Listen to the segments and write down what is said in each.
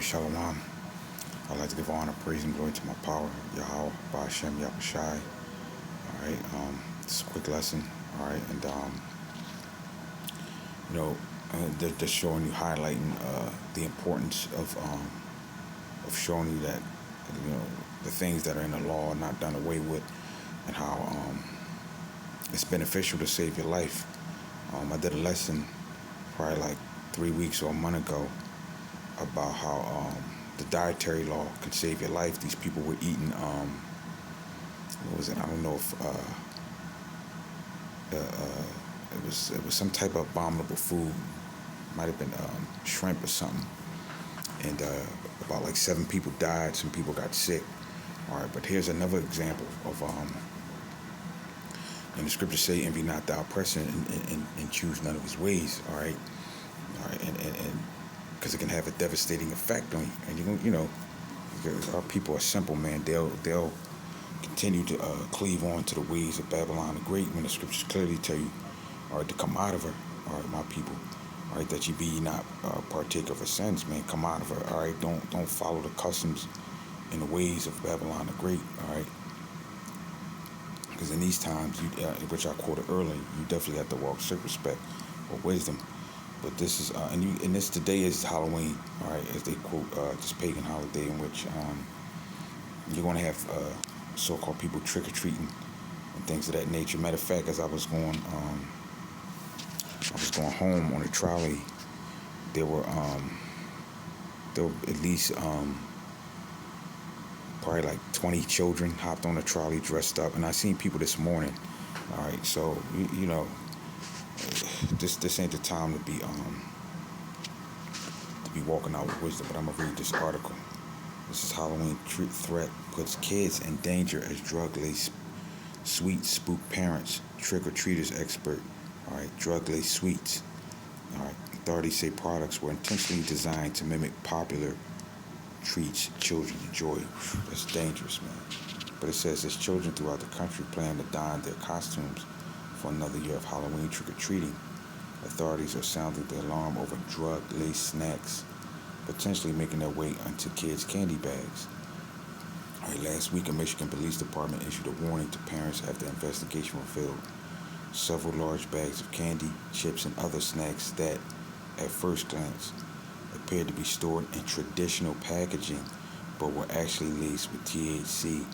Alright, Shalom. I'd like to give honor, praise, and glory to my power, Yahweh, Ba'Shem, Yahushai. Alright, just a quick lesson. Alright, and, you know, they're just showing you, highlighting the importance of showing you that, the things that are in the law are not done away with, and how it's beneficial to save your life. I did a lesson probably like 3 weeks or a month ago about how the dietary law can save your life. These people were eating, what was it? I don't know if it was some type of abominable food. Might have been shrimp or something. And about like 7 people died. Some people got sick. All right, but here's another example of and the scriptures say, "Envy not thy oppressor, and choose none of his ways." All right, and because it can have a devastating effect on you. And because our people are simple, man. They'll continue to cleave on to the ways of Babylon the Great, when the scriptures clearly tell you, all right, to come out of her. All right, my people. All right, that you be not partake of her sins, man. Come out of her. All right, don't follow the customs and the ways of Babylon the Great. All right, because in these times, which I quoted earlier, you definitely have to walk circumspect or wisdom. But this is and this today is Halloween. All right, as they quote this pagan holiday in which you're going to have so-called people trick or treating and things of that nature. Matter of fact, as I was going home on a trolley, there were at least probably like 20 children hopped on a trolley dressed up, and I seen people this morning. All right, so this ain't the time to be walking out with wisdom. But I'm gonna read this article. This is Halloween threat puts kids in danger as drug-laced sweets spook parents. Trick-or-treaters expert. All right, drug-laced sweets. All right, authorities say products were intentionally designed to mimic popular treats children enjoy. That's dangerous, man. But it says as children throughout the country plan to don their costumes for another year of Halloween trick-or-treating, authorities are sounding the alarm over drug-laced snacks potentially making their way onto kids' candy bags. All right, last week, a Michigan Police Department issued a warning to parents after investigation revealed several large bags of candy, chips, and other snacks that, at first glance, appeared to be stored in traditional packaging, but were actually laced with THC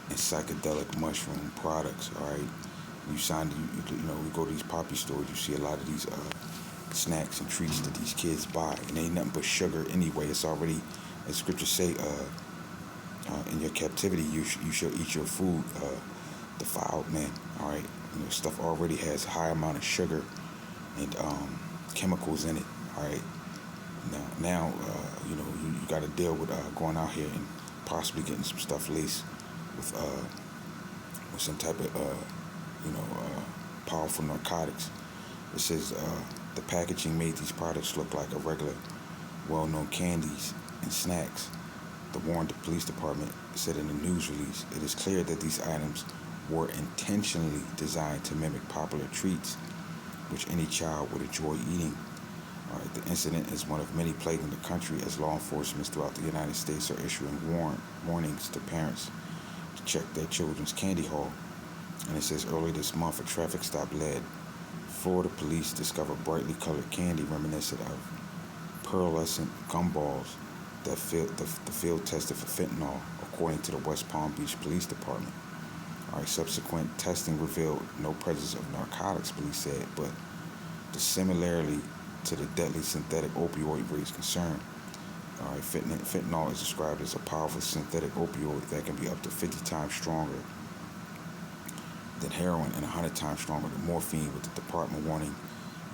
and psychedelic mushroom products. All right, we go to these poppy stores, you see a lot of these snacks and treats that these kids buy, and ain't nothing but sugar anyway. It's already, as scriptures say, in your captivity, you shall eat your food defiled, man. All right, stuff already has a high amount of sugar and chemicals in it. All right, now you got to deal with going out here and possibly getting some stuff laced with some type of powerful narcotics. It says the packaging made these products look like a regular, well-known candies and snacks. The Warren Police Department said in a news release, it is clear that these items were intentionally designed to mimic popular treats, which any child would enjoy eating. All right, the incident is one of many plaguing the country as law enforcement throughout the United States are issuing warnings to parents to check their children's candy haul. And it says earlier this month, a traffic stop led Florida police discovered brightly colored candy reminiscent of pearlescent gumballs that the field tested for fentanyl, according to the West Palm Beach Police Department. All right, subsequent testing revealed no presence of narcotics, police said, but the similarity to the deadly synthetic opioid raised concern. All right, fentanyl is described as a powerful synthetic opioid that can be up to 50 times stronger than heroin and 100 times stronger than morphine, with the department warning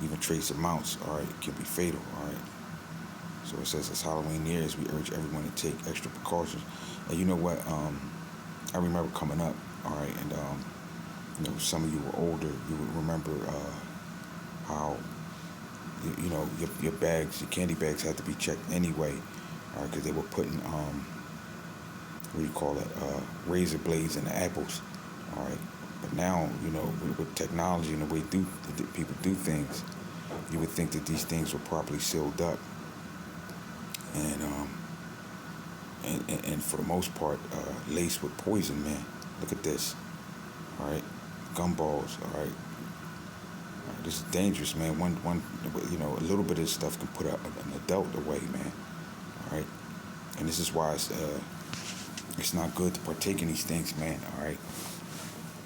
even trace amounts, all right, can be fatal. All right. So it says as Halloween nears, we urge everyone to take extra precautions. And you know what? I remember coming up, all right, and some of you were older. You would remember how your bags, your candy bags, had to be checked anyway, all right, because they were putting razor blades in the apples, all right. But now, with technology and the way people do things, you would think that these things were properly sealed up. And and for the most part, laced with poison, man. Look at this. All right, gumballs. All right. This is dangerous, man. A little bit of this stuff can put an adult away, man. All right, and this is why it's not good to partake in these things, man. All right,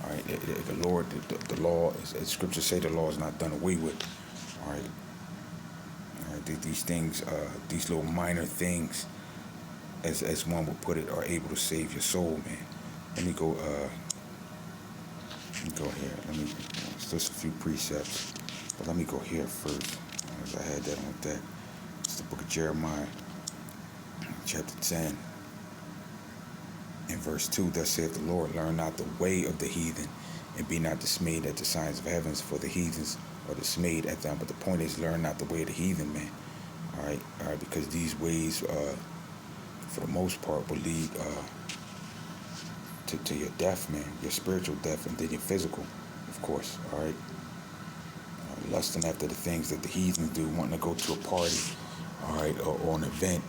all right. The Lord, the law, as Scripture say, the law is not done away with. All right, all right. These things, these little minor things, as one would put it, are able to save your soul, man. Let me go. Let me go here. It's just a few precepts, but let me go here first. As I had that on deck. It's the book of Jeremiah, chapter 10, and verse 2. Thus saith the Lord, learn not the way of the heathen, and be not dismayed at the signs of heavens, for the heathens are dismayed at them. But the point is, learn not the way of the heathen, man. All right, because these ways, for the most part, will lead to your death, man, your spiritual death, and then your physical, of course. All right, lusting after the things that the heathen do, wanting to go to a party, all right, or an event,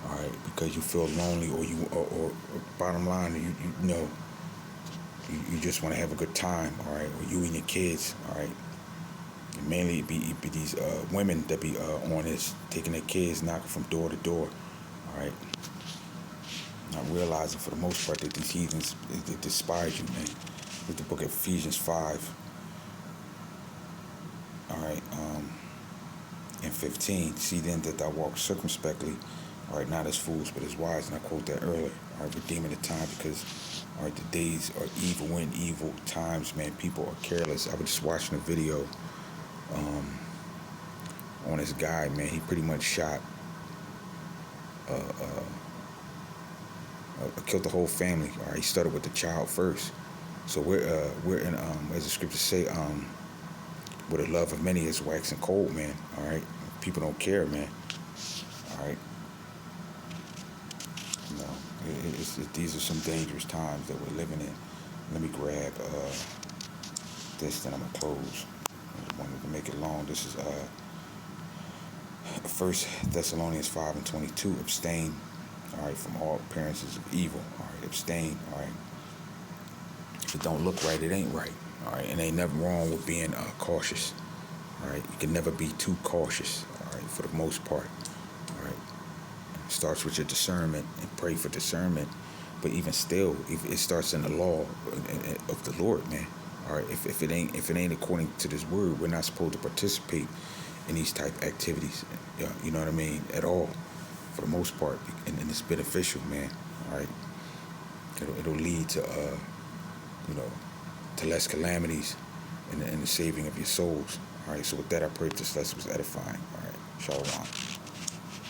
all right, because you feel lonely, or bottom line, you just want to have a good time, all right, or you and your kids, all right. And mainly it be these women that be on this, taking their kids, knocking from door to door, all right. Not realizing for the most part that these heathens, they despise you, man. With the book of Ephesians 5, all right, and 15. See then that thou walk circumspectly, all right, not as fools, but as wise. And I quote that earlier, all right, redeeming the time, because, all right, the days are evil, when evil times, man. People are careless. I was just watching a video on this guy, man. He pretty much shot killed the whole family. All right, he started with the child first. So we're in as the scriptures say, where the love of many is waxing cold, man. All right, people don't care, man. All right, these are some dangerous times that we're living in. Let me grab this, then I'm gonna close. I wanted to make it long. This is 1 Thessalonians 5:22. Abstain, all right, from all appearances of evil. All right, abstain. All right. If it don't look right, it ain't right. All right, and ain't nothing wrong with being cautious. All right, you can never be too cautious. All right, for the most part. All right, it starts with your discernment, and pray for discernment. But even still, it starts in the law of the Lord, man. All right, if it ain't according to this word, we're not supposed to participate in these type of activities. You know what I mean? At all, for the most part, and it's beneficial, man. All right, it'll lead to to less calamities and the saving of your souls. All right, so with that, I pray this lesson was edifying. All right, shalom.